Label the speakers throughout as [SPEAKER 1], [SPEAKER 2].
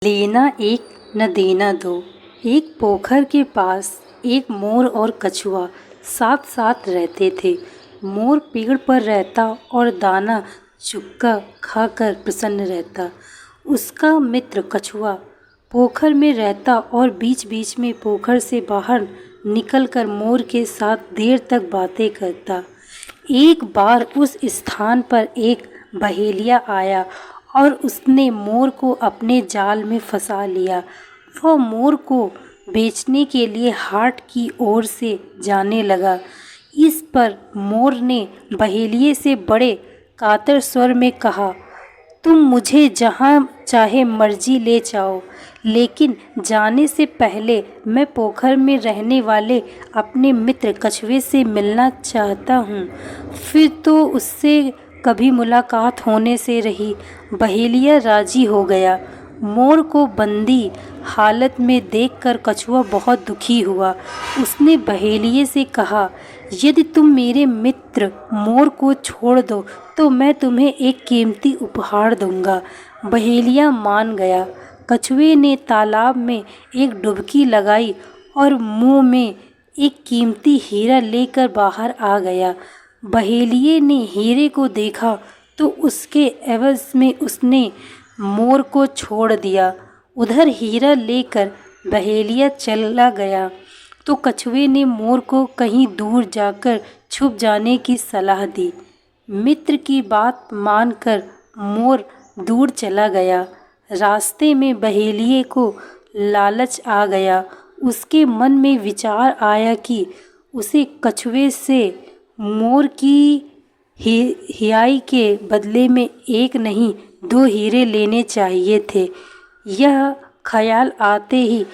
[SPEAKER 1] लेना एक न देना दो। एक पोखर के पास एक मोर और कछुआ साथ साथ रहते थे। मोर पेड़ पर रहता और दाना चुगता खाकर प्रसन्न रहता। उसका मित्र कछुआ पोखर में रहता और बीच बीच में पोखर से बाहर निकलकर मोर के साथ देर तक बातें करता। एक बार उस स्थान पर एक बहेलिया आया और उसने मोर को अपने जाल में फंसा लिया। वह मोर को बेचने के लिए हाट की ओर से जाने लगा। इस पर मोर ने बहेलिये से बड़े कातर स्वर में कहा, तुम मुझे जहाँ चाहे मर्जी ले जाओ, लेकिन जाने से पहले मैं पोखर में रहने वाले अपने मित्र कछुए से मिलना चाहता हूँ। फिर तो उससे कभी मुलाकात होने से रही। बहेलिया राजी हो गया। मोर को बंदी हालत में देखकर कछुआ बहुत दुखी हुआ। उसने बहेलिये से कहा, यदि तुम मेरे मित्र मोर को छोड़ दो तो मैं तुम्हें एक कीमती उपहार दूंगा। बहेलिया मान गया। कछुए ने तालाब में एक डुबकी लगाई और मुंह में एक कीमती हीरा लेकर बाहर आ गया। बहेलिये ने हीरे को देखा तो उसके एवज में उसने मोर को छोड़ दिया। उधर हीरा लेकर बहेलिया चला गया तो कछुए ने मोर को कहीं दूर जाकर छुप जाने की सलाह दी। मित्र की बात मानकर मोर दूर चला गया। रास्ते में बहेलिये को लालच आ गया। उसके मन में विचार आया कि उसे कछुए से मोर की हियाई के बदले में एक नहीं 2 हीरे लेने चाहिए थे। यह ख्याल आते ही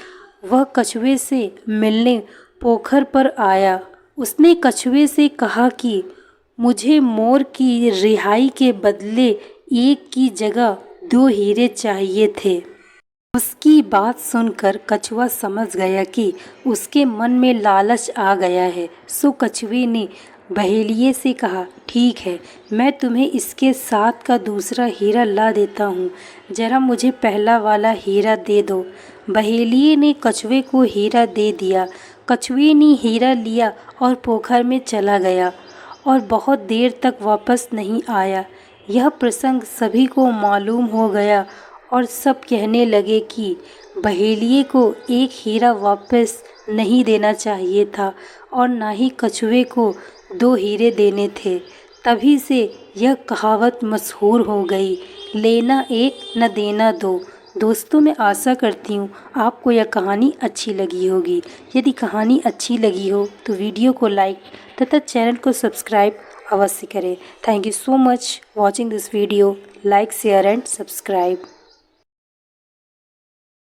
[SPEAKER 1] वह कछुए से मिलने पोखर पर आया। उसने कछुए से कहा कि मुझे मोर की रिहाई के बदले एक की जगह 2 हीरे चाहिए थे। उसकी बात सुनकर कछुआ समझ गया कि उसके मन में लालच आ गया है। सो कछुए ने बहेलिये से कहा, ठीक है, मैं तुम्हें इसके साथ का दूसरा हीरा ला देता हूँ। जरा मुझे पहला वाला हीरा दे दो। बहेलिये ने कछुए को हीरा दे दिया। कछुए ने हीरा लिया और पोखर में चला गया और बहुत देर तक वापस नहीं आया। यह प्रसंग सभी को मालूम हो गया और सब कहने लगे कि बहेलिये को एक हीरा वापस नहीं देना चाहिए था और ना ही कछुए को 2 हीरे देने थे। तभी से यह कहावत मशहूर हो गई, लेना एक न देना दो। दोस्तों, मैं आशा करती हूँ आपको यह कहानी अच्छी लगी होगी। यदि कहानी अच्छी लगी हो तो वीडियो को लाइक तथा चैनल को सब्सक्राइब अवश्य करें। Thank you so much watching this video. Like, share and subscribe.